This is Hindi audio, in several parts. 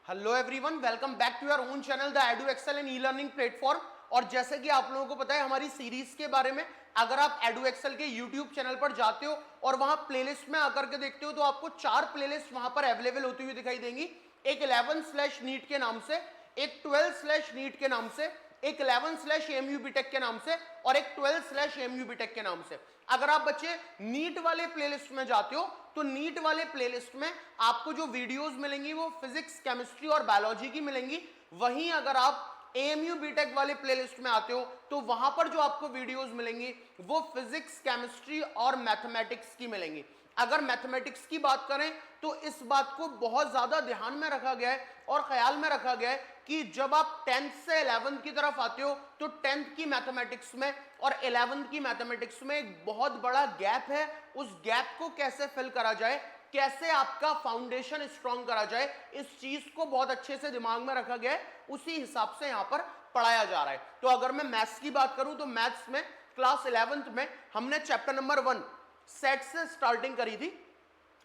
Hello everyone, welcome back to your own channel the Edu Excel and e learning platform. और जैसे कि आप लोगों को पता है हमारी सीरीज के बारे में, अगर आप एडू एक्सेल के यूट्यूब चैनल पर जाते हो और वहां प्लेलिस्ट में आकर के देखते हो तो आपको 4 प्लेलिस्ट वहां पर अवेलेबल होती हुई दिखाई देंगी। एक 11/नीट के नाम से, एक 12/नीट के नाम से, एक 11/एमयू बीटेक के नाम से और एक 12/एमयू बीटेक के नाम से। अगर आप बच्चे नीट वाले प्लेलिस्ट में जाते हो तो नीट वाले प्लेलिस्ट में आपको जो वीडियोस मिलेंगी वो फिजिक्स, केमिस्ट्री और बायोलॉजी की मिलेंगी। वहीं अगर आप एएमयू बीटेक वाले प्लेलिस्ट में आते हो तो वहां पर जो आपको वीडियोस मिलेंगी वो फिजिक्स, केमिस्ट्री और मैथमेटिक्स की मिलेंगी। अगर मैथमेटिक्स की बात करें तो इस बात को बहुत ज्यादा ध्यान में रखा गया है और ख्याल में रखा गया है कि जब आप 10th से 11th की तरफ आते हो तो 10th की मैथमेटिक्स में और 11th की मैथमेटिक्स में एक बहुत बड़ा गैप है। उस गैप को कैसे फिल करा जाए, कैसे आपका फाउंडेशन स्ट्रांग करा जाए, इस चीज को बहुत अच्छे से दिमाग में रखा गया है। उसी हिसाब से यहां पर पढ़ाया जा रहा है। तो अगर मैं मैथ्स की बात करूं तो मैथ्स में क्लास 11th में हमने चैप्टर नंबर 1 सेट से स्टार्टिंग करी थी।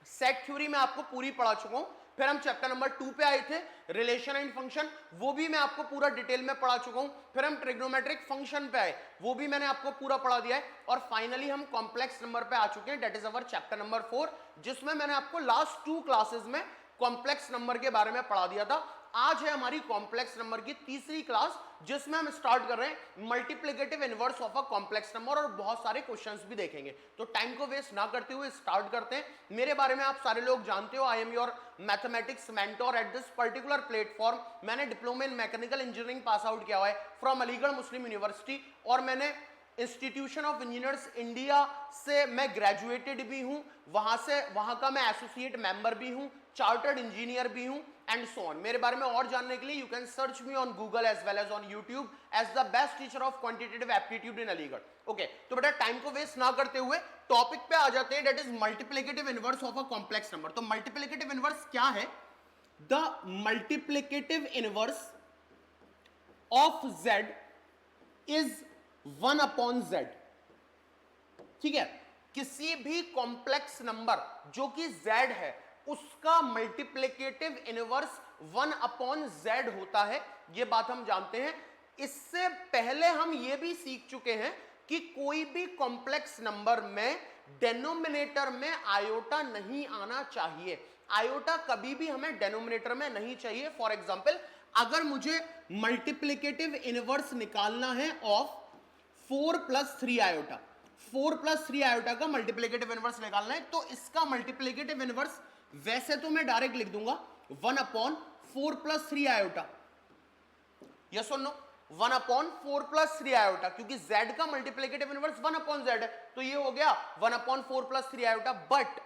सेट थ्योरी में आपको पूरी पढ़ा चुका हूं। फिर हम चैप्टर नंबर 2 पे आए थे, रिलेशन एंड फंक्शन, वो भी मैं आपको पूरा डिटेल में पढ़ा चुका हूं। फिर हम ट्रिग्नोमेट्रिक फंक्शन पे आए, वो भी मैंने आपको पूरा पढ़ा दिया है। और फाइनली हम कॉम्प्लेक्स नंबर पे आ चुके हैं, that is our chapter number 4, जिसमें मैंने आपको लास्ट 2 क्लासेस में कॉम्प्लेक्स नंबर के बारे में पढ़ा दिया था। आज है हमारी कॉम्प्लेक्स नंबर की तीसरी क्लास, जिसमें हम स्टार्ट कर रहे हैं multiplicative inverse of a complex number और बहुत सारे क्वेश्चंस भी देखेंगे। तो टाइम को वेस्ट ना करते हुए स्टार्ट करते हैं। मेरे बारे में आप सारे लोग जानते हो, I am your mathematics mentor at this particular platform. मैंने diploma in mechanical engineering pass out किया हुआ है फ्रॉम अलीगढ़ मुस्लिम यूनिवर्सिटी, और मैंने इंस्टीट्यूशन ऑफ इंजीनियर्स इंडिया से मैं ग्रेजुएटेड भी हूं। वहां का मैं एसोसिएट मेंबर भी हूं, चार्टर्ड इंजीनियर भी हूं एंड सो ऑन। मेरे बारे में और जानने के लिए you can search me on Google as well as on YouTube as the best teacher of quantitative aptitude in Aligarh. Okay, तो बेटा टाइम को वेस्ट ना करते हुए टॉपिक पे आ जाते हैं, that is multiplicative inverse of a complex number. तो मल्टीप्लिकेटिव इनवर्स क्या है? The multiplicative inverse of z is 1/z। ठीक है, किसी भी कॉम्प्लेक्स नंबर जो कि z है उसका मल्टीप्लिकेटिव इनवर्स 1/z होता है। यह बात हम जानते हैं। इससे पहले हम यह भी सीख चुके हैं कि कोई भी कॉम्प्लेक्स नंबर में डेनोमिनेटर में आयोटा नहीं आना चाहिए। आयोटा कभी भी हमें डेनोमिनेटर में नहीं चाहिए। फॉर एग्जाम्पल, अगर मुझे मल्टीप्लिकेटिव इनवर्स निकालना है ऑफ 4+3 आयोटा, 4+3 आयोटा का मल्टीप्लिकेटिव इनवर्स निकालना है, तो इसका मल्टीप्लिकेटिव इनवर्स वैसे तो मैं डायरेक्ट लिख दूंगा 1/4+3 आयोटा। यस और नो? 1/4+3 आयोटा, क्योंकि z का मल्टीप्लिकेटिव इनवर्स 1/z है, तो ये हो गया 1/4+3 आयोटा। बट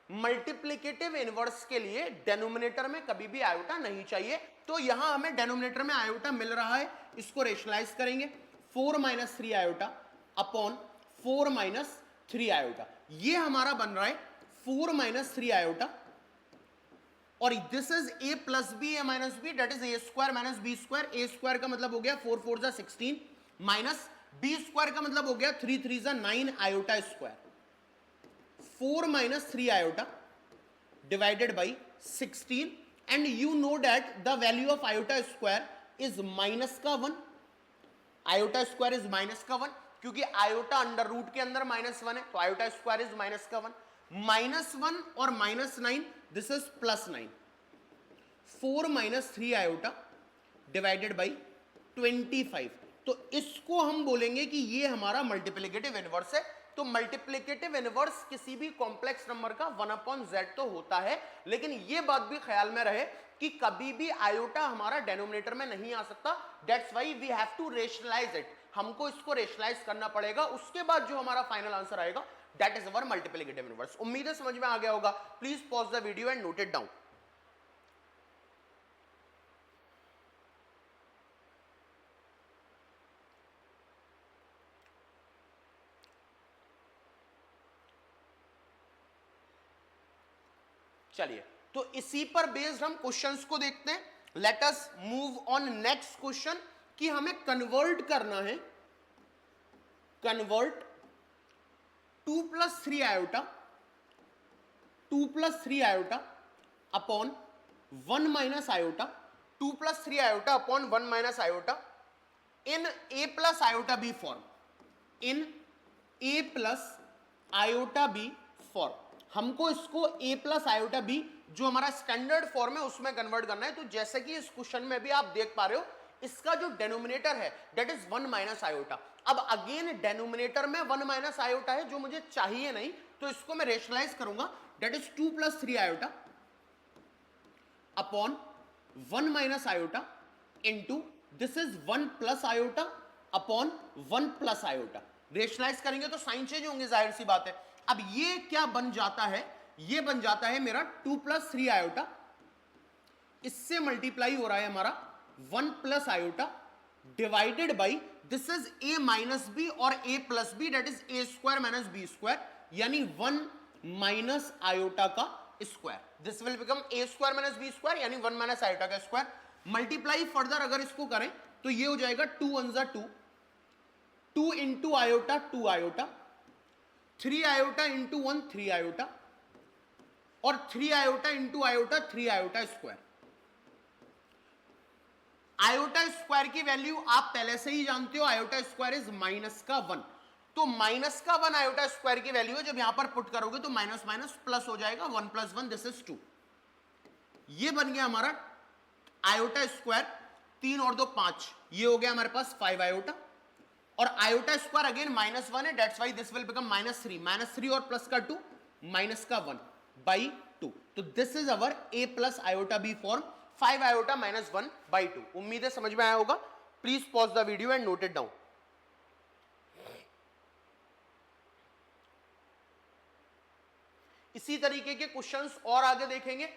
मल्टीप्लिकेटिव इनवर्स के लिए डेनोमिनेटर में कभी भी आयोटा नहीं चाहिए। तो यहां हमें डेनोमिनेटर में आयोटा मिल रहा है, इसको रेशनलाइज करेंगे 4-3 आयोटा अपॉन 4-3 आयोटा। ये हमारा बन रहा है 4-3 आयोटा, और this is a plus B a minus B, that is a square minus B square. a square का मतलब हो गया 4×4=16 माइनस b स्क्वायर का मतलब हो गया 3×3=9 iota square. 4-3 iota divided by 16, and you know that the value of iota square is -1। Iota square is -1, क्योंकि आयोटा अंडर रूट के अंदर -1 है, तो आयोटा स्क्वायर इज -1। -1 और -9, this is +9। 4-3 iota divided by 25, तो इसको हम बोलेंगे कि ये हमारा मल्टीप्लिकेटिव इनवर्स है। तो मल्टीप्लिकेटिव इनवर्स किसी भी कॉम्प्लेक्स नंबर का 1/z तो होता है, लेकिन ये बात भी ख्याल में रहे कि कभी भी आयोटा हमारा डेनोमिनेटर में नहीं आ सकता। That's why we have to rationalise it. हमको इसको रेशनलाइज करना पड़ेगा, उसके बाद जो हमारा फाइनल आंसर आएगा that is our multiplicative inverse. उम्मीद है समझ में आ गया होगा। Please pause the video and note it down. चलिए, तो इसी पर बेस्ड हम क्वेश्चंस को देखते हैं। Let us move on next question, कि हमें कन्वर्ट करना है, convert 2+3 iota, 2+3 iota upon 1 - iota 2 plus 3 iota upon 1 minus iota in a plus iota B form, in a plus iota B form. हमको इसको a प्लस आयोटा बी जो हमारा स्टैंडर्ड फॉर्म है उसमें कन्वर्ट करना है। तो जैसे कि इस क्वेश्चन में भी आप देख पा रहे हो, इसका जो डेनोमिनेटर है दैट इज 1 माइनस आयोटा। अब अगेन डेनोमिनेटर में 1 माइनस आयोटा है जो मुझे चाहिए नहीं, तो इसको मैं रेशनलाइज करूंगा, that is 2 plus 3 iota upon 1 minus iota into this is 1 plus iota upon 1 plus iota. Rationalise करेंगे तो साइन चेंज होंगे, जाहिर सी बात है। अब ये क्या बन जाता है, ये बन जाता है मेरा 2 प्लस 3 आयोटा, इससे मल्टीप्लाई हो रहा है हमारा 1 plus iota divided by this is a minus B और a plus B that is a square minus B square, यानी 1 माइनस आयोटा का स्क्वायर। This will become a square minus B square यानी 1 माइनस आयोटा का स्क्वायर। मल्टीप्लाई फर्दर अगर इसको करें तो ये हो जाएगा 2 1 जा 2, 2 into iota 2 iota, 3 iota into 1 3 iota और 3 iota into iota 3 iota square. Iota square की वैल्यू आप पहले से ही जानते हो, आयोटा स्क्वायर इज माइनस का 1, तो माइनस का 1 आयोटा स्क्वायर की वैल्यू है। जब यहां पर पुट करोगे तो माइनस माइनस प्लस हो जाएगा, 1 प्लस 1 दिस इज 2। ये बन गया हमारा आयोटा स्क्वायर, 3 और 2 5, ये हो गया हमारे पास 5 आयोटा, और आयोटा स्क्वायर अगेन माइनस 1 है, that's why this will become -3, -3 और प्लस का 2 माइनस का 1 बाई 2। तो this is our a plus iota B form, 5 iota minus 1 by 2। उम्मीद है समझ में आया होगा। Please pause the video and note it down. इसी तरीके के क्वेश्चंस और आगे देखेंगे।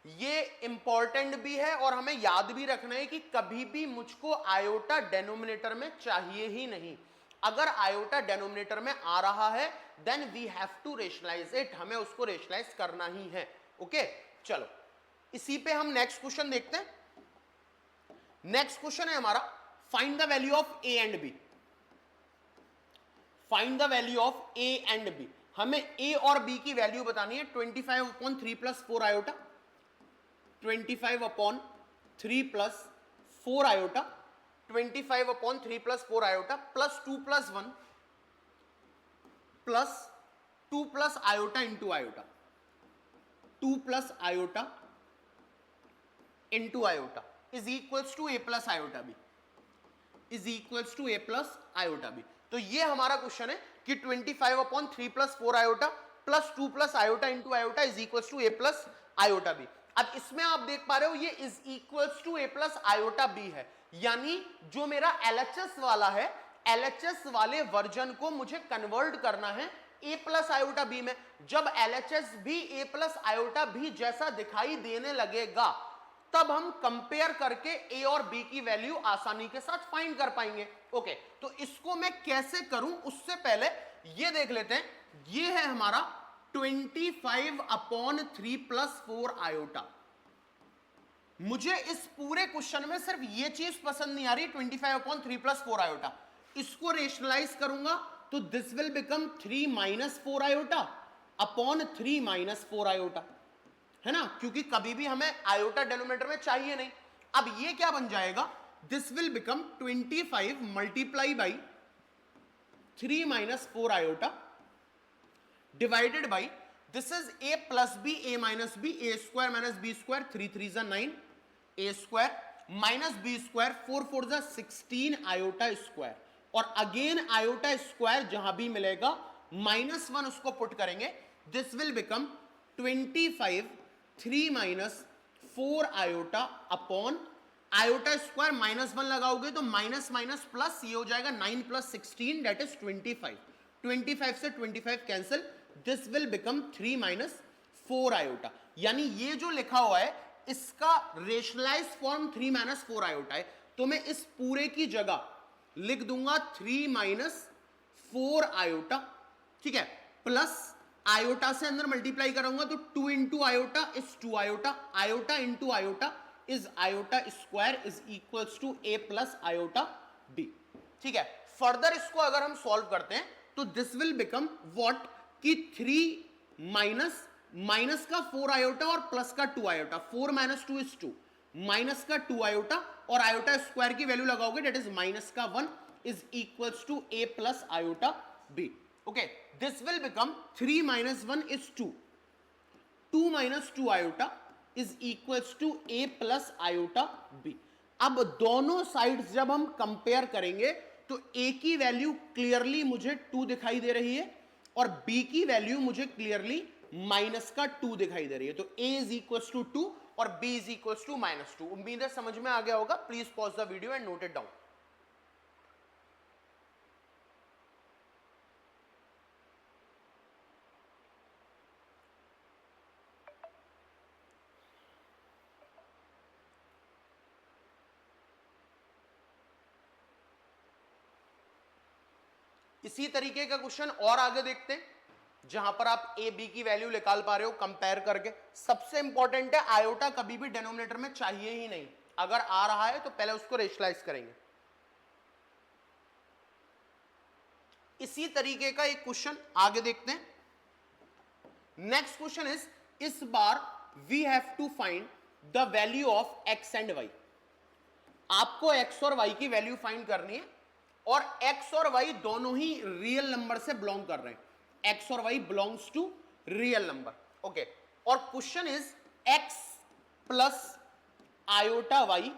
ये इंपॉर्टेंट भी है और हमें याद भी रखना है कि कभी भी मुझको आयोटा डेनोमिनेटर में चाहिए ही नहीं। अगर आयोटा डेनोमिनेटर में आ रहा है then we have to rationalise it, हमें उसको रेशनलाइज करना ही है। ओके चलो इसी पे हम नेक्स्ट क्वेश्चन देखते हैं। नेक्स्ट क्वेश्चन है हमारा find the value of A and B. Find the value of A and B, हमें ए और बी की वैल्यू बतानी है। 25 upon 3 plus 4 iota, 25 upon 3 plus 4 iota, 25 upon 3 plus 4 iota plus 2 plus 1 plus 2 plus iota into iota, 2 plus iota into iota is equals to A plus iota B, is equals to A plus iota B. तो ये हमारा क्वेश्चन है कि 25 upon 3 plus 4 iota plus 2 plus iota into iota is equals to A plus iota B. अब इसमें आप देख पा रहे हो ये is equals to A plus iota B है, यानी जो मेरा LHS वाला है, LHS वाले वर्जन को मुझे कन्वर्ट करना है ए प्लस आयोटा बी में। जब LHS भी ए प्लस आयोटा बी जैसा दिखाई देने लगेगा तब हम कंपेयर करके ए और बी की वैल्यू आसानी के साथ फाइंड कर पाएंगे। ओके तो इसको मैं कैसे करूं उससे पहले ये देख लेते हैं। ये है हमारा 25 अपॉन 3 प्लस 4 आयोटा। मुझे इस पूरे क्वेश्चन में सिर्फ ये चीज पसंद नहीं आ रही, 25 अपॉन 3 प्लस 4 आयोटा। इसको रेशनलाइज करूंगा तो this will become 3 minus 4 iota upon 3 minus 4 iota, है ना, क्योंकि कभी भी हमें आयोटा डेनोमिनेटर में चाहिए नहीं। अब ये क्या बन जाएगा, this will become 25 multiply by 3 minus 4 iota divided by this is a plus B a minus B, a square minus B square, 3 3 जा 9, a square minus B square, 4 4 जा 16 आयोटा स्क्वायर, और अगेन आयोटा स्क्वायर जहां भी मिलेगा -1 उसको पुट करेंगे। This will become 25 3 minus 4 iota upon iota square -1 लगाओगे तो माइनस माइनस प्लस, ये हो जाएगा 9 प्लस 16 दैट इज 25। 25 से 25 cancel, this will become 3 minus 4 iota, यानी ये जो लिखा हुआ है इसका रेशनलाइज फॉर्म 3 माइनस 4 आयोटा है। तो मैं इस पूरे की जगह लिख दूंगा 3 माइनस 4 आयोटा, ठीक है, प्लस आयोटा से अंदर मल्टीप्लाई करूंगा तो 2 into iota is 2 iota, iota into iota is iota square is equals to A plus iota B. ठीक है, फर्दर इसको अगर हम सॉल्व करते हैं तो दिस विल बिकम व्हाट कि 3 माइनस का 4 आयोटा और प्लस का 2 आयोटा, 4 माइनस 2 इज 2, माइनस का 2 आयोटा और आयोटा स्क्वायर की वैल्यू लगाओगे डेट इज माइनस का 1 is equals to a plus iota b. Okay, this will become 3 minus 1 is 2. 2 minus 2 iota is equals to a plus iota b. अब दोनों साइड्स जब हम कंपेयर करेंगे तो a की वैल्यू क्लियरली मुझे 2 दिखाई दे रही है और b की वैल्यू मुझे क्लियरली माइनस का 2 दिखाई दे रही है. तो a इज इक्वल्स टू 2 और b is equals to minus 2. उम्मीद है समझ में आ गया होगा. Please pause the video and note it down. इसी तरीके का क्वेश्चन और आगे देखते हैं जहां पर आप ए बी की वैल्यू निकाल पा रहे हो कंपेयर करके. सबसे इंपॉर्टेंट है आयोटा कभी भी डिनोमिनेटर में चाहिए ही नहीं. अगर आ रहा है तो पहले उसको रेशनलाइज करेंगे. इसी तरीके का एक क्वेश्चन आगे देखते हैं. नेक्स्ट क्वेश्चन इस बार we have to find the value of X and Y. आपको एक्स और वाई की वैल्यू फाइंड करनी है और x और y दोनों ही रियल नंबर से बिलोंग कर रहे हैं. x और y belongs to real number. Okay, और question is x plus iota y,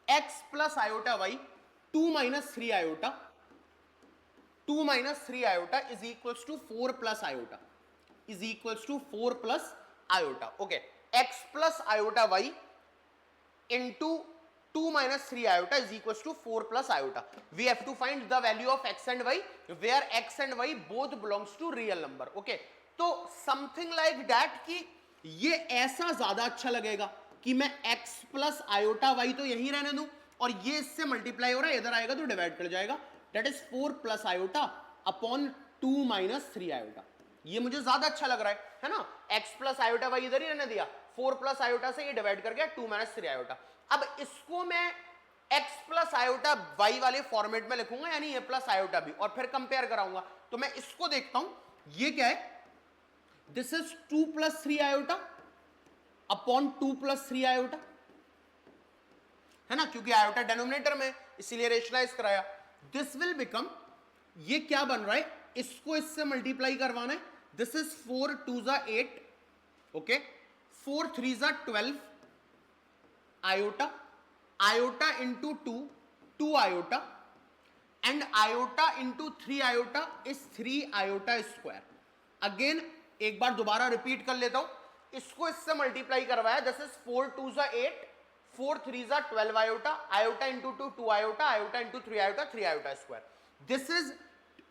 x plus iota y 2 minus 3 iota, 2 minus 3 iota is equals to 4 plus iota, is equals to 4 plus iota. Okay, x plus iota y into 2 minus 3 iota is equals to 4 plus iota. We have to find the value of x and y where x and y both belongs to real number. Okay, तो something like that कि ये ऐसा ज्यादा अच्छा लगेगा कि मैं x plus iota y तो यहीं रहने दूं और ये इससे मल्टीप्लाई हो रहा है, इधर आएगा तो डिवाइड कर जाएगा. That is 4 plus iota upon 2 minus 3 iota. ये मुझे ज्यादा अच्छा लग रहा है ना. x plus iota y इधर ही रहने दिया, 4 plus iota से ये डिवाइड कर गया 2 minus 3 iota. अब इसको मैं x प्लस आयोटा y वाले फॉर्मेट में लिखूंगा यानी a प्लस आयोटा b और फिर कंपेयर कराऊंगा. तो मैं इसको देखता हूं, ये क्या है, this is 2 plus 3 iota upon 2 plus 3 iota है ना, क्योंकि आयोटा डिनोमिनेटर में इसीलिए रेशनलाइज कराया. दिस विल बिकम, ये क्या बन रहा है, इसको इससे मल्टीप्लाई करवाना है. दिस इज 4 2 जा 8, ओके, 4 3 जा 12 iota, iota into 2 iota and iota into 3 iota is 3 iota square. Again एक बार दोबारा रिपीट कर लेता हूं, इसको इससे मल्टीप्लाई करवाया. दिस इज 4 2 जा 8, 4 3 जा 12 iota, iota into 2 iota, iota into 3 iota, 3 iota square. This is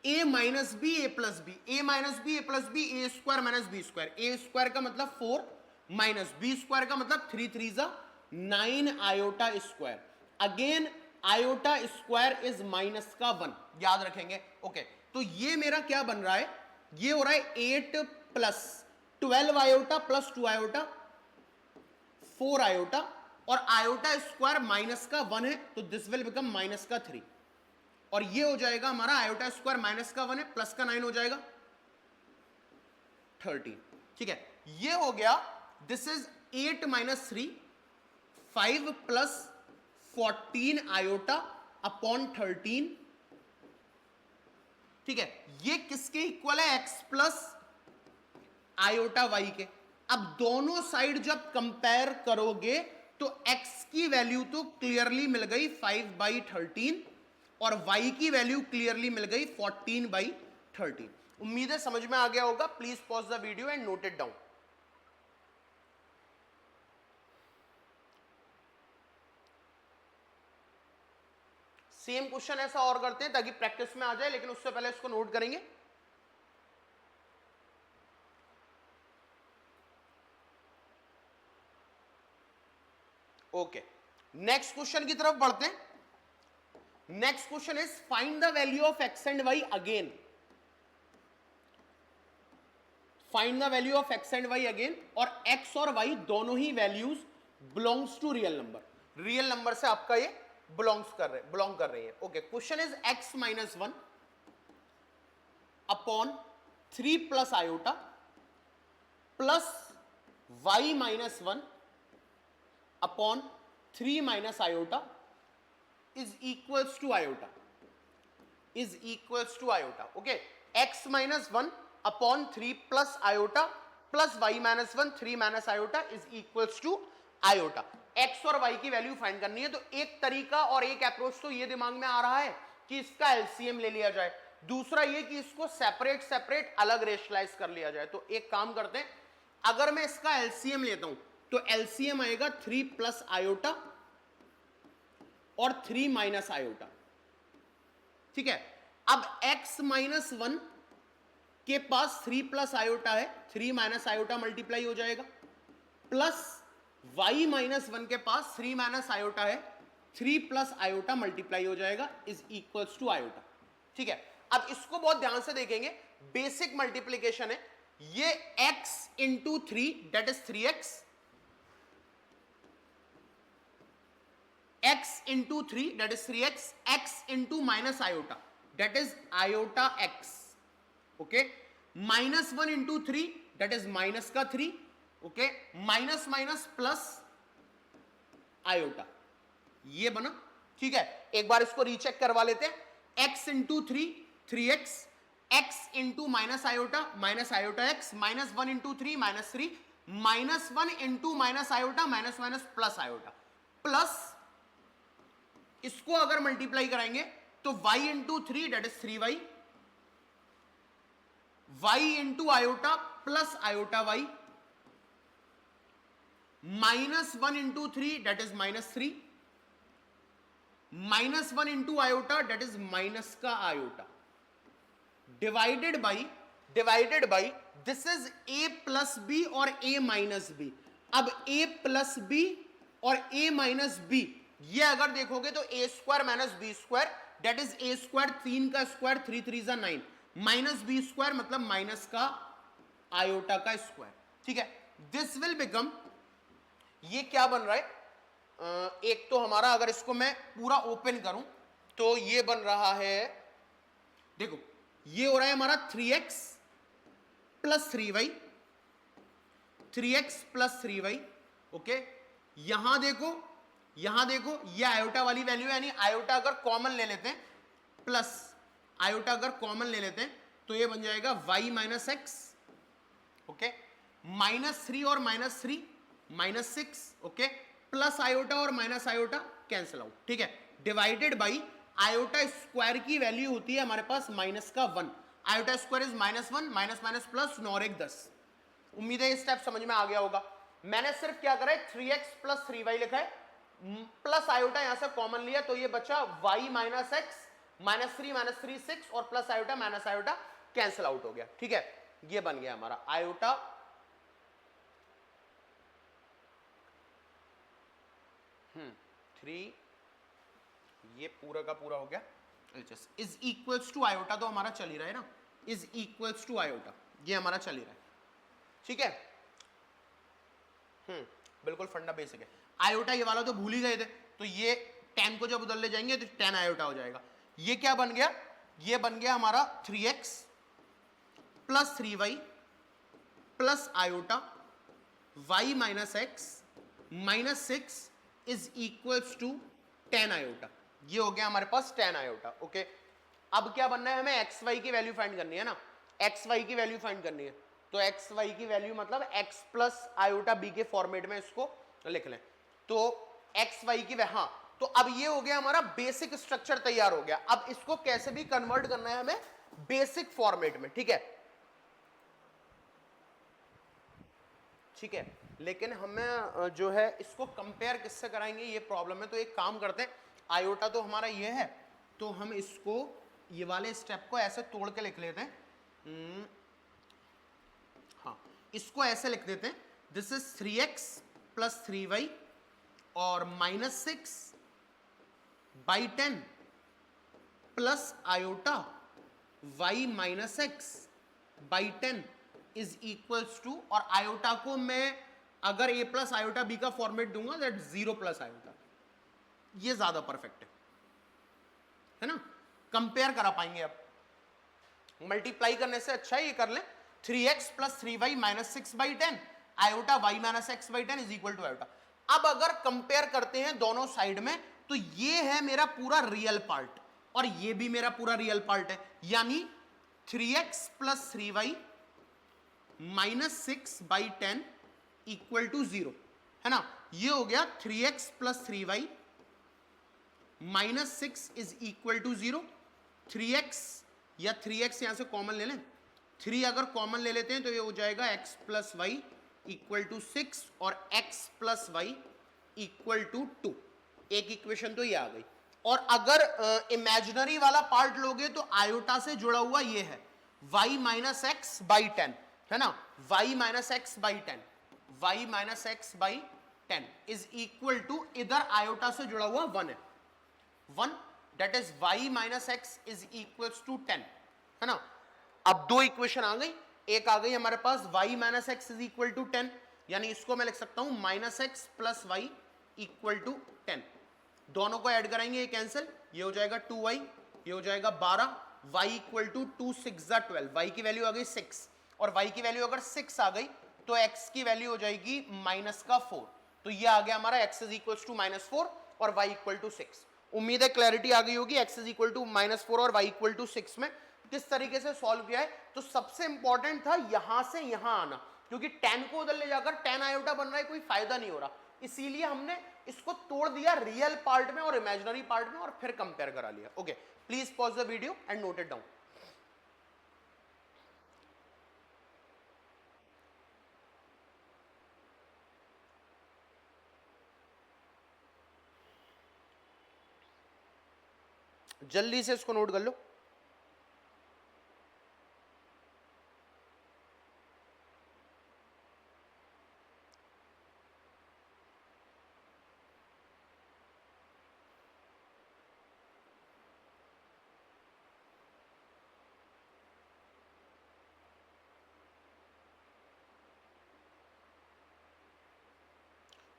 a minus b a plus b, a minus b a plus b, a square minus b square. a square का मतलब 4 माइनस b square का मतलब 3 3 जा 9 iota square. Again iota square is minus का 1, याद रखेंगे. ओके, तो ये मेरा क्या बन रहा है, ये हो रहा है 8 plus 12 iota plus 2 iota 4 iota और आयोटा स्क्वायर माइनस का 1 है तो दिस विल बिकम माइनस का 3 और ये हो जाएगा हमारा आयोटा स्क्वायर माइनस का 1 है प्लस का 9 हो जाएगा 13. ठीक है, ये हो गया. This is 8 minus 3, 5 plus 14 iota upon 13. ठीक है, ये किसके इक्वल है, x प्लस आयोटा y के. अब दोनों साइड जब कंपेयर करोगे तो x की वैल्यू तो क्लियरली मिल गई 5/13 और y की वैल्यू क्लियरली मिल गई 14/13. उम्मीद है समझ में आ गया होगा. Please pause the video and note it down. Same question ऐसा और करते हैं ताकि प्रैक्टिस में आ जाए, लेकिन उससे पहले इसको नोट करेंगे. ओके, नेक्स्ट क्वेश्चन की तरफ बढ़ते हैं. Next question is find the value of X and Y again. Find the value of X and Y again. और एक्स और वाई दोनों ही values belongs to real number. Real number से आपका ये बिलोंग कर रही है. Okay, question is x minus 1 upon 3 plus iota plus y minus 1 upon 3 minus iota is equals to iota, is equals to iota. Okay, x minus 1 upon 3 plus iota plus y minus 1 3 minus iota is equals to iota. x और y की वैल्यू फाइंड करनी है। तो एक तरीका और एक अप्रोच तो ये दिमाग में आ रहा है कि इसका एलसीएम ले लिया जाए, दूसरा ये कि इसको सेपरेट सेपरेट अलग रेशनलाइज कर लिया जाए। तो एक काम करते हैं, अगर मैं इसका एलसीएम लेता हूं तो एलसीएम आएगा 3 प्लस आयोटा और 3 माइनस आयोटा, ठीक है। अब x माइनस 1 के पास 3 प्लस आयोटा है, 3 माइनस आयोटा मल्टीप्लाई हो जाएगा, प्लस y माइनस 1 के पास 3 माइनस आयोटा है, 3 प्लस आयोटा मल्टीप्लाई हो जाएगा इज इक्वल्स टू आयोटा, ठीक है। अब इसको बहुत ध्यान से देखेंगे, बेसिक मल्टीप्लीकेशन है, ये x into 3 that is 3x, x into 3 that is 3x, x into minus iota that is iota x, okay, minus 1 into 3 that is minus का 3, okay, minus minus plus iota, ये बना, ठीक है। एक बार इसको रीचेक करवा लेते हैं, x into 3 3x, x into minus iota x, minus 1 into 3 minus 3, minus 1 into minus iota minus minus plus iota, plus इसको अगर मल्टीप्लाई कराएंगे तो y into 3 that is 3y, y into iota plus iota y, minus 1 into 3 that is minus 3, minus 1 into iota that is minus का iota, divided by this is a plus B और a माइनस बी। अब a प्लस बी और a माइनस बी, ये अगर देखोगे तो a square minus B square that is a square, 3 का स्क्वायर 3 3 जा 9, माइनस बी स्क्वायर मतलब माइनस का आयोटा का स्क्वायर, ठीक है। दिस विल बिकम, ये क्या बन रहा है, एक तो हमारा अगर इसको मैं पूरा ओपन करूं तो ये बन रहा है, देखो ये हो रहा है हमारा 3x plus 3y, 3x plus 3y, okay. यहां देखो ये आयोटा वाली वैल्यू है, यानी आयोटा अगर कॉमन ले लेते हैं, प्लस आयोटा अगर कॉमन ले लेते हैं तो ये बन जाएगा y minus x, okay, minus 3 और minus 3 minus 6, okay, plus iota और माइनस आयोटा कैंसिल आउट, ठीक है, डिवाइडेड बाई आयोटा स्क्वायर की वैल्यू होती है हमारे पास माइनस का 1, iota square is minus 1, minus minus plus 9 और 1 10। उम्मीद है ये स्टेप समझ में आ गया होगा। मैंने सिर्फ क्या करा है, 3x प्लस 3y लिखा है, प्लस आयोटा यहां से कॉमन लिया तो ये बचा y माइनस एक्स, माइनस 3 6 और plus iota minus iota cancel out हो गया, ठीक है। ये बन गया हमारा आयोटा 3, ये पूरा का पूरा हो गया, इज इक्वल्स टू आयोटा, तो हमारा चल ही रहा है ना, इज इक्वल्स टू आयोटा, ये हमारा चल ही रहा है, ठीक है। बिल्कुल फंडा बेसिक है। आयोटा ये वाला तो भूल ही गए थे, तो ये 10 को जब उधर ले जाएंगे तो 10 आयोटा हो जाएगा। ये क्या बन गया, ये बन गया हमारा 3x plus 3y plus iota y minus X minus 6 is equals to 10 iota, ये हो गया हमारे पास 10 आयोटा, ओके। अब क्या बनना है, हमें एक्स वाई की वैल्यू फाइंड करनी है ना, एक्स वाई की वैल्यू फाइंड करनी है, तो एक्स वाई की वैल्यू मतलब x प्लस आयोटा बी के फॉर्मेट में इसको लिख लें, तो एक्स वाई की, हाँ, तो अब ये हो गया हमारा बेसिक स्ट्रक्चर तैयार हो गया। अब इसको कैसे भी कन्वर्ट करना है हमें बेसिक फॉर्मेट में, ठीक है, ठीक है। लेकिन हमें जो है इसको कंपेयर किससे कराएंगे, ये प्रॉब्लम है। तो एक काम करते हैं, आयोटा तो हमारा ये है, तो हम इसको ये वाले स्टेप को ऐसे तोड़ के लिख लेते हैं, हाँ, इसको ऐसे लिख देते हैं, this is 3x plus 3y और minus 6 by 10 plus iota y minus X by 10 is equals to, और आयोटा को मैं अगर a प्लस आयोटा b का फॉर्मेट दूंगा दैट 0 प्लस आयोटा, ये ज्यादा परफेक्ट है ना, कंपेयर करा पाएंगे। अब मल्टीप्लाई करने से अच्छा ये कर लें, 3x plus 3y minus 6 by 10 iota y minus X by 10 is equal to iota. अब अगर कंपेयर करते हैं दोनों साइड में, तो ये है मेरा पूरा रियल पार्ट और ये भी मेरा पूरा रियल पार्ट है, यानी 3x plus 3y minus 6/10 equal to 0, है ना। ये हो गया 3x plus 3y minus 6 is equal to 0। 3x या 3x यहां से कॉमन ले लें, 3 अगर कॉमन ले लेते हैं तो ये हो जाएगा x plus Y equal to 6 और x plus Y equal to 2। एक इक्वेशन तो ये आ गई। और अगर इमेजिनरी वाला पार्ट लोगे तो आयोटा से जुड़ा हुआ ये है y माइनस एक्स बाई 10, है ना। y minus X by 10, y minus X by 10 is equal to, इधर आयोटा से जुड़ा हुआ 1 है, 1 that is y minus X is equals to 10, है ना। अब दो इक्वेशन आ गई, एक आ गई हमारे पास y minus X is equal to 10, यानी इसको मैं लिख सकता हूं minus X plus Y equal to 10। दोनों को ऐड कराएंगे, ये कैंसिल, ये हो जाएगा 2y, ये हो जाएगा 12, y इक्वल टू 2 6 12, y की वैल्यू आ गई 6 और y की वैल्यू अगर 6 आ गई तो x की वैल्यू हो जाएगी माइनस का 4। तो ये आ गया हमारा x is equal to minus 4 और y इक्वल टू 6। उम्मीद है क्लैरिटी आ गई होगी x is equal to minus 4 और y इक्वल टू 6 में किस तरीके से सॉल्व किया है। तो सबसे इंपॉर्टेंट था यहां से यहां आना, क्योंकि 10 को उधर ले जाकर 10 आयोटा बन रहा है, कोई फायदा नहीं हो रहा, इसीलिए हमने इसको तोड़ दिया रियल पार्ट में और इमेजिनरी पार्ट में और फिर कंपेयर करा लिया। Okay, please pause the video and note it down. जल्दी से इसको नोट कर लो।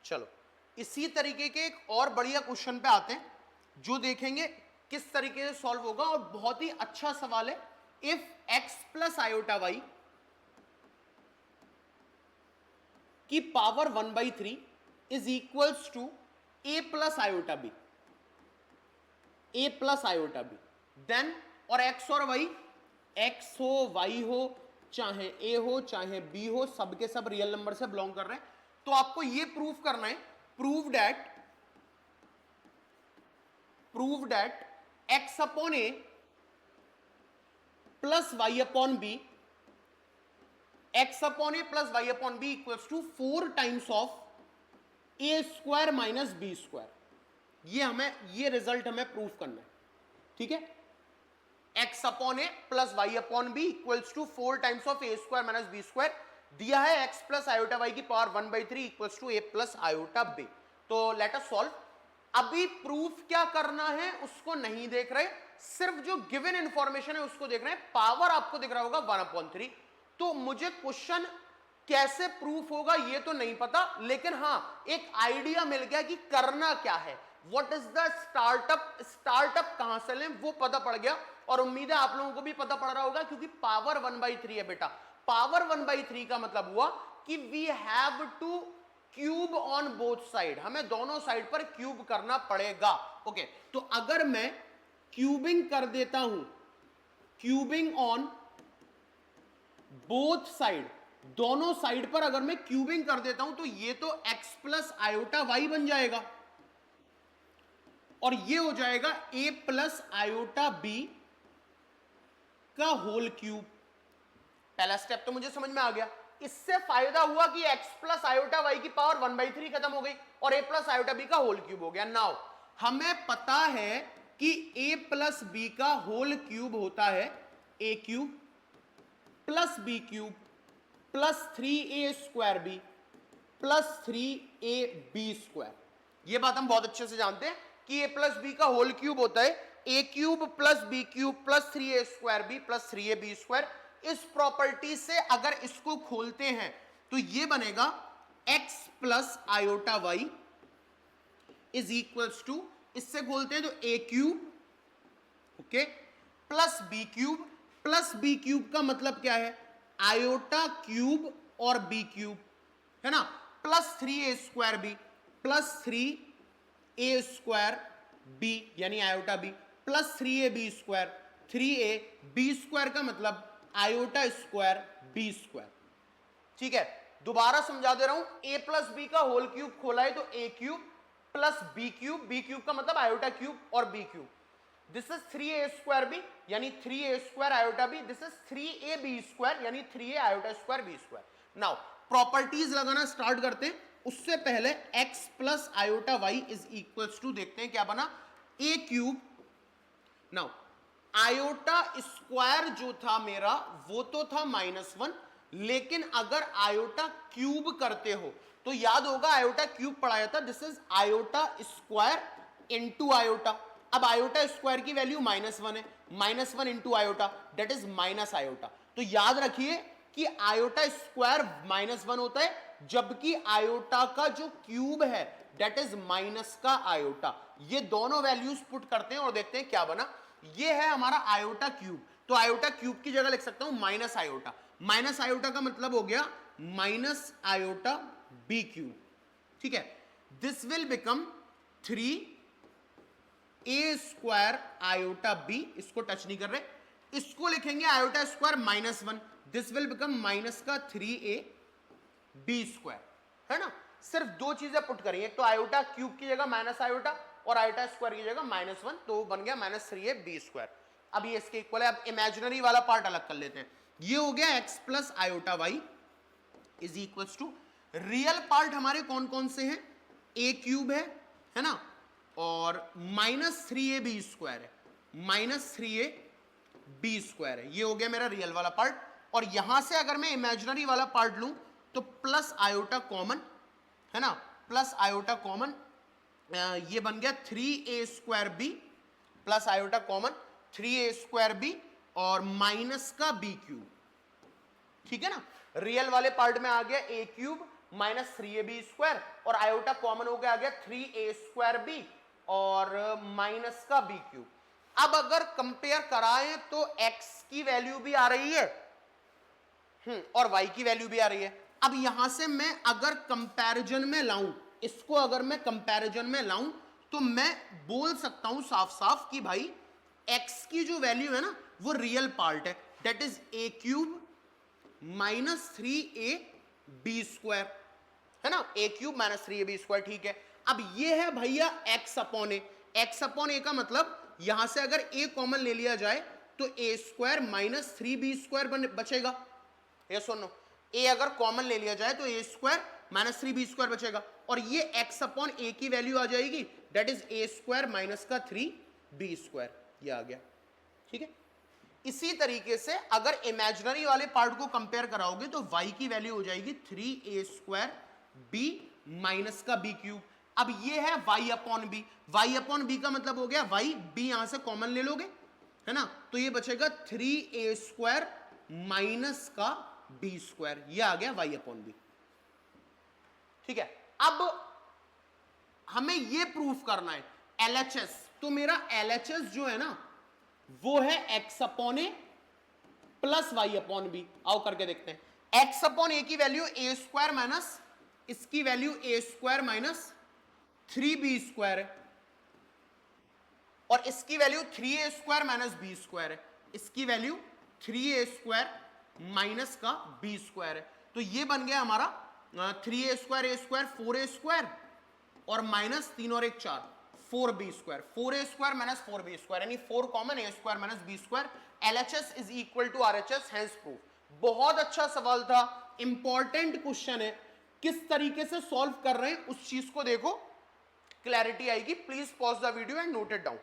चलो इसी तरीके के एक और बढ़िया क्वेश्चन पे आते हैं, जो देखेंगे किस तरीके से सॉल्व होगा, और बहुत ही अच्छा सवाल है। If x plus iota Y की power 1/3 is equals to a plus iota b, a plus iota b, then, और x और y, x हो y हो चाहे a हो चाहे b हो, सब के सब रियल नंबर से बिलोंग कर रहे हैं। तो आपको ये प्रूव करना है, prove that x upon a plus y upon b, x upon a plus y upon b equals to 4 times of a square minus b square. ये रिजल्ट हमें प्रूव करना है, ठीक है। x upon a plus y upon b equals to 4 times of a square minus b square दिया है, x प्लस आयोटा y की power 1/3 equals to a plus iota b। तो लेट अस सॉल्व। अभी प्रूफ क्या करना है उसको नहीं देख रहे, सिर्फ जो गिवन इंफॉर्मेशन है उसको देख रहे हैं। पावर आपको दिख रहा होगा 1/3। तो मुझे क्वेश्चन कैसे प्रूफ होगा ये तो नहीं पता, लेकिन हाँ एक आइडिया मिल गया कि करना क्या है, व्हाट इज द स्टार्टअप कहां से लें वो पता पड़ गया। और उम्मीद है आप लोगों को भी पता पड़ रहा होगा, क्योंकि पावर 1/3 है बेटा। पावर 1/3 का मतलब हुआ कि we have to cube on both side, हमें दोनों साइड पर क्यूब करना पड़ेगा। ओके, तो अगर मैं क्यूबिंग कर देता हूं, क्यूबिंग ऑन बोथ साइड, दोनों साइड पर अगर मैं क्यूबिंग कर देता हूं तो ये तो x प्लस आयोटा वाई बन जाएगा और ये हो जाएगा a प्लस आयोटा बी का होल क्यूब। पहला स्टेप तो मुझे समझ में आ गया। इससे फायदा हुआ कि x प्लस आयोटा वाई की पावर 1/3 खत्म हो गई और a प्लस आयोटा बी का होल क्यूब हो गया। नाउ हमें पता है कि a प्लस बी का होल क्यूब होता है a cube plus B cube plus 3a square B plus 3ab square. ये बात हम बहुत अच्छे से जानते हैं कि a प्लस बी का होल क्यूब होता है a cube plus B cube plus 3a square B plus 3ab square. इस प्रॉपर्टी से अगर इसको खोलते हैं तो ये बनेगा x plus iota y is equals to, इससे खोलते हैं तो a cube, okay, plus B cube का मतलब क्या है, आयोटा क्यूब और बी क्यूब, है ना, plus 3a square B. Plus 3a square b यानी iota b plus 3ab square 3ab square का मतलब आयोटा स्क्वायर b स्क्वायर। ठीक है, दोबारा समझा दे रहा हूं, a प्लस बी का होल क्यूब खोला है तो a cube plus b cube का मतलब आयोटा क्यूब और b cube. This is 3a square b यानी 3a square iota b, this is 3ab square यानी 3a iota square b square. Now properties लगाना स्टार्ट करते हैं, उससे पहले x plus iota y is equals to देखते हैं क्या बना, a cube. Now iota square जो था मेरा वो तो था -1, लेकिन अगर आयोटा क्यूब करते हो तो याद होगा आयोटा क्यूब पढ़ाया था, this is iota square into iota. अब आयोटा स्क्वायर की वैल्यू -1 है, -1 into iota that is minus iota. तो याद रखिए कि आयोटा स्क्वायर -1 होता है, जबकि आयोटा का जो क्यूब है दैट इज माइनस का आयोटा। ये दोनों वैल्यूज पुट करते हैं और देखते हैं क्या बना। ये है हमारा आयोटा क्यूब, तो आयोटा क्यूब की जगह लिख सकता हूं माइनस आयोटा। माइनस आयोटा का मतलब हो गया माइनस आयोटा बी क्यूब। ठीक है, this will become 3a square आयोटा बी, इसको टच नहीं कर रहे, इसको लिखेंगे iota square -1, this will become minus का 3a बी स्क्वायर, है ना। सिर्फ दो चीजें पुट करी, एक तो आयोटा क्यूब की जगह माइनस आयोटा और आयोटा स्क्वायर की जगह -1, तो बन गया -3a बी स्क्वायर। अब ये इसके इक्वल है। अब इमेजिनरी वाला पार्ट अलग कर लेते हैं, ये हो गया x plus iota y is equals to, real part हमारे कौन कौन से हैं, a क्यूब है ना, और -3ab स्क्वायर है, -3ab स्क्वायर है, ये हो गया मेरा रियल वाला पार्ट। और यहां से अगर मैं इमेजिनरी वाला पार्ट लूं तो प्लस आयोटा कॉमन, है ना, प्लस आयोटा कॉमन, ये बन गया 3a square B plus iota common 3a square b और माइनस का b क्यूब। ठीक है ना, रियल वाले पार्ट में आ गया a cube minus 3ab square और आयोटा कॉमन हो गया, आ गया 3a स्क्वायर b और माइनस का b क्यूब। अब अगर कंपेयर कराएं तो x की वैल्यू भी आ रही है और y की वैल्यू भी आ रही है। अब यहां से मैं अगर कंपैरिजन में लाऊं, इसको अगर मैं कंपैरिजन में लाऊं तो मैं बोल सकता हूं साफ साफ कि भाई x की जो वैल्यू है ना वो रियल पार्ट है, that is a cube minus 3ab square, है ना, a cube minus 3ab square. ठीक है, अब ये है भैया x upon a, x upon a का मतलब यहां से अगर a कॉमन ले लिया जाए तो a square minus 3b square बचेगा, यस और नो। a अगर कॉमन ले लिया जाए तो a square minus 3b square बचेगा, और ये x अपॉन a की वैल्यू आ जाएगी, that is a square minus का 3b स्क्वायर, ये आ गया। ठीक है, इसी तरीके से अगर इमेजिनरी वाले पार्ट को कंपेयर कराओगे तो y की वैल्यू हो जाएगी 3a स्क्वायर b माइनस का b क्यूब। अब ये है y upon b, y upon b का मतलब हो गया y, b यहां से कॉमन ले लोगे, है ना, तो ये बचेगा 3a स्क्वायर माइनस का b स्क्वायर, ये आ गया y अपॉन b। ठीक है, अब हमें ये प्रूफ करना है LHS, तो मेरा LHS जो है ना वो है x अपॉन ए प्लस y अपॉन बी। आओ करके देखते हैं, x अपॉन ए की वैल्यू a स्क्वायर माइनस इसकी value a square minus 3b square है, और इसकी value 3a square minus b square है, इसकी वैल्यू 3a स्क्वायर माइनस का b स्क्वायर है। तो ये बन गया हमारा 3a square, a square 4a square और माइनस 3 और 1 4, 4b square, 4a square minus 4b square यानी 4 common, a square minus b square. LHS is equal to RHS, hence proof. बहुत अच्छा सवाल था, इंपॉर्टेंट क्वेश्चन है, किस तरीके से सॉल्व कर रहे हैं उस चीज को देखो, क्लैरिटी आएगी। Please pause the video and note it down,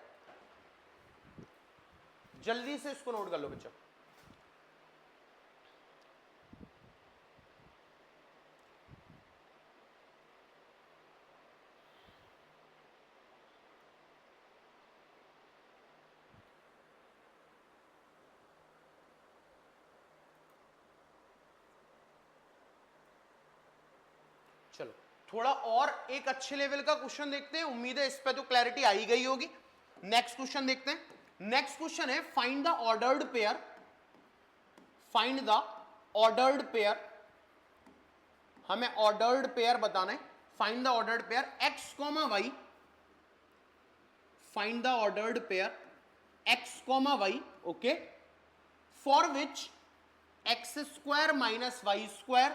जल्दी से इसको नोट कर लो बच्चा। चलो थोड़ा और एक अच्छे लेवल का क्वेश्चन देखते हैं, उम्मीद है इस पे तो क्लैरिटी आई गई होगी। नेक्स्ट क्वेश्चन देखते हैं। नेक्स्ट क्वेश्चन है find the ordered pair, find the ordered pair, हमें ऑर्डर्ड पेयर बताना है। find the ordered pair x comma y, find the ordered pair x comma y, okay, for which x square minus y square,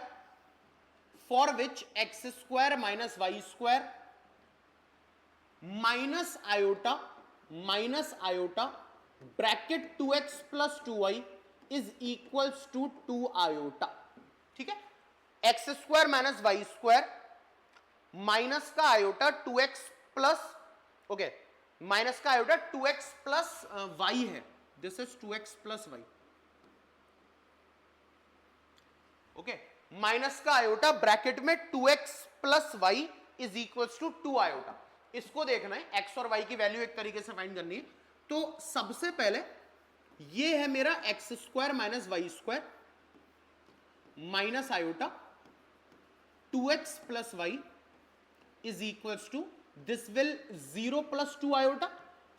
for which x square minus y square minus iota bracket 2x plus 2y is equals to 2 iota. ठीक है, x square minus y square minus का iota 2x plus, okay, minus का आयोटा 2x प्लस वाई है, this is 2x plus y, okay, minus का आयोटा ब्रैकेट में 2x plus y is equals to 2 iota. इसको देखना है, x और y की वैल्यू एक तरीके से फाइंड करनी है. तो सबसे पहले ये है मेरा x square minus y square minus iota 2x plus y is equals to, this will 0 plus 2 iota,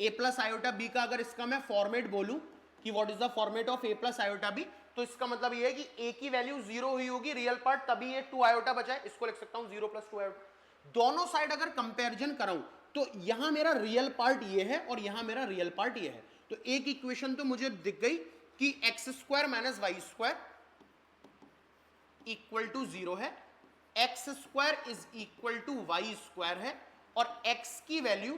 a plus iota b का अगर इसका मैं फॉर्मेट बोलूं कि what is the format of a plus iota b, तो इसका मतलब ये है कि a की वैल्यू 0 हुई होगी रियल पार्ट, तभी ये 2 आयोटा बचा है. इसको लिख सकता हूं 0 प्लस 2 आयोटा. दोनों साइड अगर कंपैरिजन कराऊं तो यहां मेरा रियल पार्ट ये है और यहां मेरा रियल पार्ट ये है. तो एक इक्वेशन तो मुझे दिख गई कि x square minus y square equal to 0 है, x square is equal to y square है, और एक्स की वैल्यू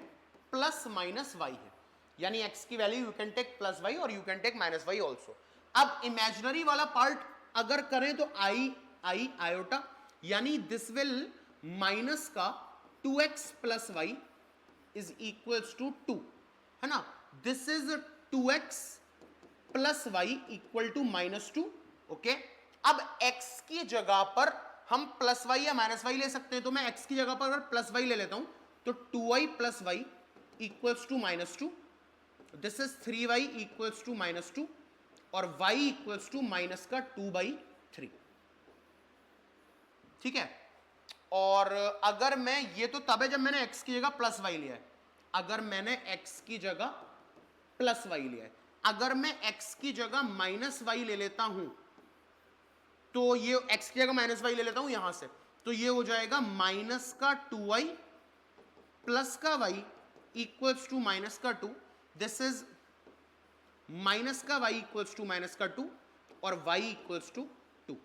प्लस माइनस वाई है. यानी एक्स की value you can take plus y और you can take minus y also. अब इमेजिनरी वाला पार्ट अगर करें तो आई आई आयोटा, यानी दिस विल माइनस का 2x plus y is equals to 2, है ना. This is 2x plus Y equal to minus 2, okay. अब x की जगह पर हम प्लस वाई या माइनस वाई ले सकते हैं, तो मैं x की जगह पर अगर प्लस वाई ले लेता हूं तो 2y plus y equals to minus 2, this is 3y equals to minus 2, और y इक्वल्स टू माइनस का 2/3. ठीक है. और अगर मैं, ये तो तब है जब मैंने x की जगह प्लस वाई लिया है, अगर मैंने x की जगह प्लस वाई लिया है, अगर मैं x की जगह माइनस वाई ले लेता हूं, तो ये x की जगह माइनस वाई ले लेता हूं यहां से, तो ये हो जाएगा माइनस का 2y प्लस का y इक्वल्स टू माइनस का 2, दिस इज माइनस का y इक्वल्स टू माइनस का 2 और y इक्वल्स टू 2.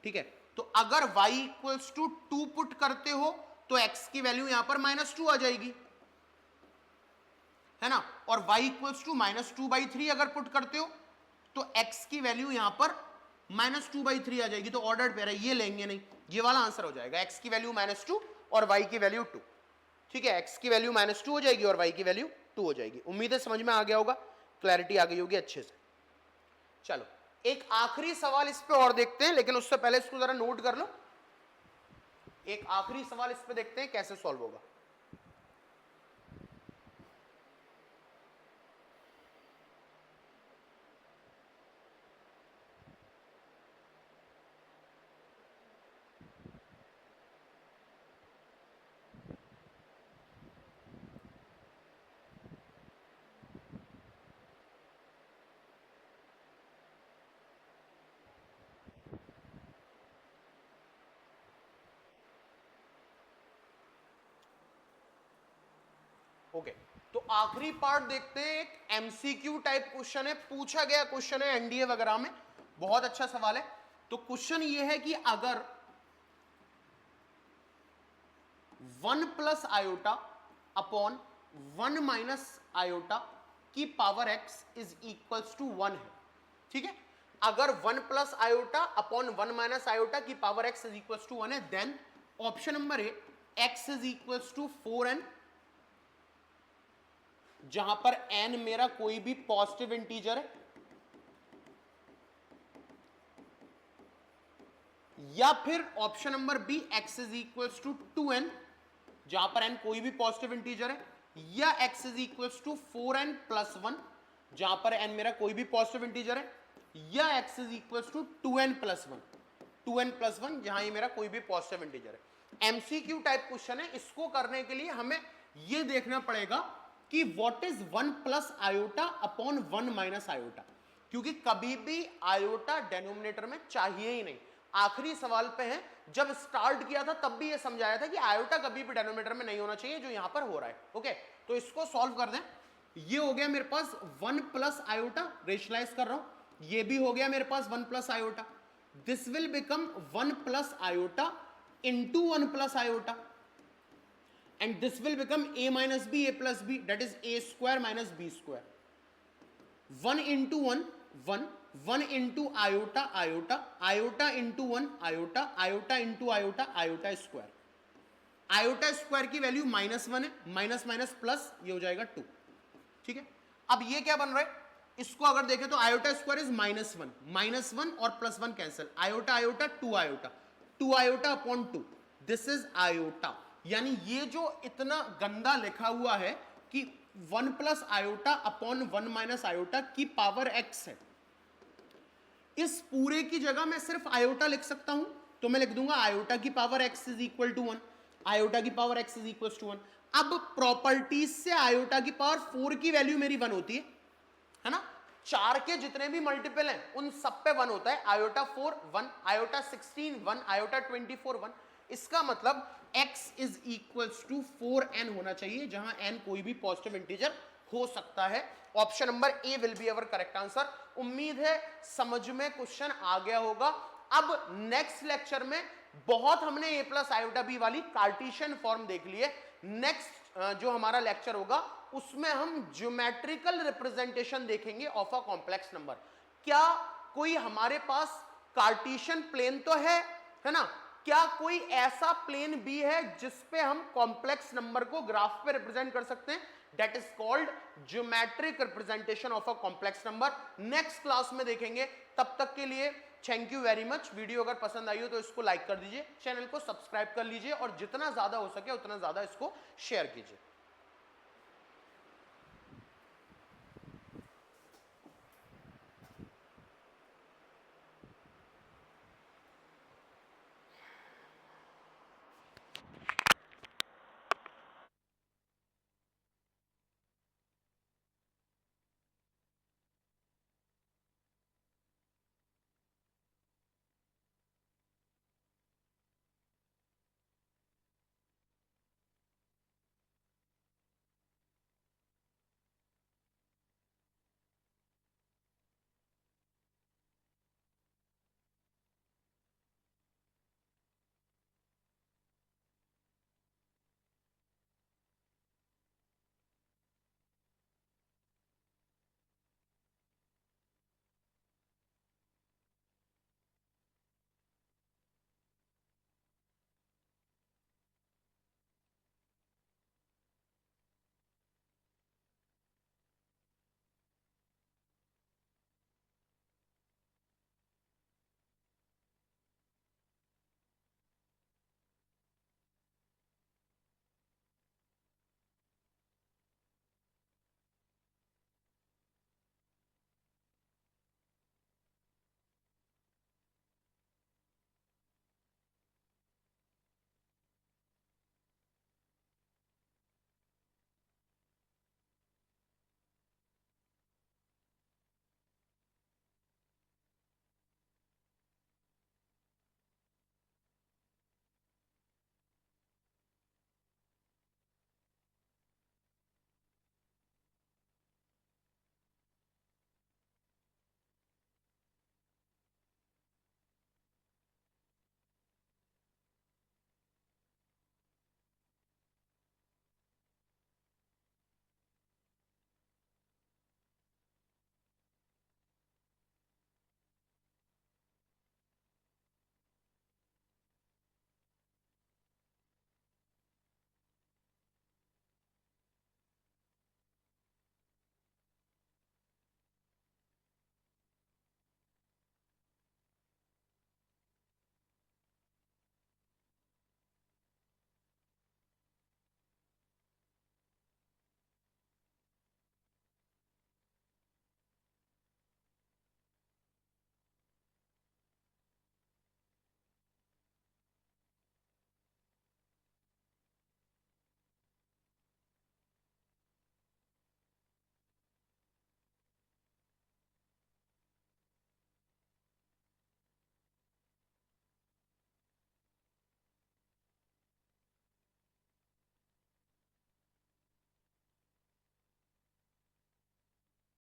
ठीक है. तो अगर y इक्वल्स टू 2 पुट करते हो तो x की वैल्यू यहां पर माइनस 2 आ जाएगी, है ना. और y इक्वल्स टू माइनस 2/3 अगर पुट करते हो तो x की वैल्यू यहां पर माइनस 2/3 आ जाएगी. तो ऑर्डर्ड पेयर है, ये लेंगे नहीं, ये वाला आंसर हो जाएगा. x की वैल्यू माइनस 2 और y की वैल्यू 2. ठीक है, x की वैल्यू माइनस 2 हो जाएगी और y की वैल्यू 2 हो जाएगी. उम्मीद है समझ में आ गया होगा, क्लैरिटी आ गई होगी अच्छे से. चलो एक आखिरी सवाल इस पे और देखते हैं, लेकिन उससे पहले इसको जरा नोट कर लो. एक आखिरी सवाल इस पे देखते हैं कैसे सॉल्व होगा. ओके, तो आखिरी पार्ट देखते हैं. एक एमसीक्यू टाइप क्वेश्चन है, पूछा गया क्वेश्चन है एनडीए वगैरह में, बहुत अच्छा सवाल है. तो क्वेश्चन ये है कि अगर 1 plus iota upon 1 minus iota की power x is equals to 1 है. ठीक है, अगर 1 plus iota upon 1 minus iota की power x is equals to 1 है, then option number A x is equals to 4n, जहां पर n मेरा कोई भी पॉजिटिव इंटीजर है, या फिर option number b x is equals to 2n, जहां पर n कोई भी पॉजिटिव इंटीजर है, या x is equals to 4n plus 1, जहां पर n मेरा कोई भी पॉजिटिव इंटीजर है, या x is equals to 2n plus 1, 2n plus 1 जहां ये मेरा कोई भी पॉजिटिव इंटीजर है. एमसीक्यू टाइप क्वेश्चन है. इसको करने के लिए हमें ये देखना पड़ेगा कि what is 1 plus iota upon 1 minus iota, क्योंकि कभी भी आयोटा डेनोमिनेटर में चाहिए ही नहीं. आखिरी सवाल पे हैं। जब स्टार्ट किया था तब भी ये समझाया था कि आयोटा कभी भी डिनोमिनेटर में नहीं होना चाहिए, जो यहां पर हो रहा है। ओके, तो इसको सॉल्व कर दें। ये हो गया मेरे पास 1 प्लस आयोटा, रेशनलाइज कर रहा हूं। ये भी हो गया मेरे पास 1 plus iota. This will become 1 plus iota into 1 plus iota, and this will become a minus b, a plus b, that is a square minus b square. 1 into 1 1, 1 into iota iota, iota into 1 iota, iota into iota, iota square. Iota square की वैल्यू -1 है, माइनस माइनस प्लस, ये हो जाएगा 2। ठीक है, अब ये क्या बन रहा है, इसको अगर देखें तो आयोटा स्क्वायर इज -1 और +1 cancel, iota iota 2 iota, 2 iota upon 2, this is iota. यानी ये जो इतना गंदा लिखा हुआ है कि 1 plus iota upon 1 minus iota की पावर x है, इस पूरे की जगह मैं सिर्फ आयोटा लिख सकता हूं, तो मैं लिख दूंगा आयोटा की power x is equal to 1, iota की power x is equal to 1। अब प्रॉपर्टीज से आयोटा की पावर 4 की वैल्यू मेरी 1 होती है ना, 4 के जितने भी मल्टीपल हैं उन सब पे 1 होता है, आयोटा 4 1, आयोटा 16 1, आयोटा 24 1। इसका मतलब x is equals to 4n होना चाहिए, जहां n कोई भी पॉजिटिव इंटीजर हो सकता है। Option number A will be our correct answer. उम्मीद है समझ में क्वेश्चन आ गया होगा। अब नेक्स्ट लेक्चर में बहुत हमने a प्लस आयोटा बी वाली कार्टेशियन फॉर्म देख ली है। नेक्स्ट जो हमारा लेक्चर होगा उसमें हम ज्योमेट्रिकल रिप्रेजेंटेशन देखेंगे ऑफ अ कॉम्प्लेक्स नंबर। क्या कोई हमारे पास कार्टेशियन प्लेन तो है ना, क्या कोई ऐसा प्लेन भी है जिसपे हम कॉम्प्लेक्स नंबर को ग्राफ पे रिप्रेजेंट कर सकते हैं, that is called geometric representation of a complex number. Next class में देखेंगे। तब तक के लिए thank you very much. Video अगर पसंद आई हो तो इसको लाइक कर दीजिए, चैनल को सब्सक्राइब कर लीजिए और जितना ज्यादा हो सके उतना ज्यादा इसको शेयर कीजिए।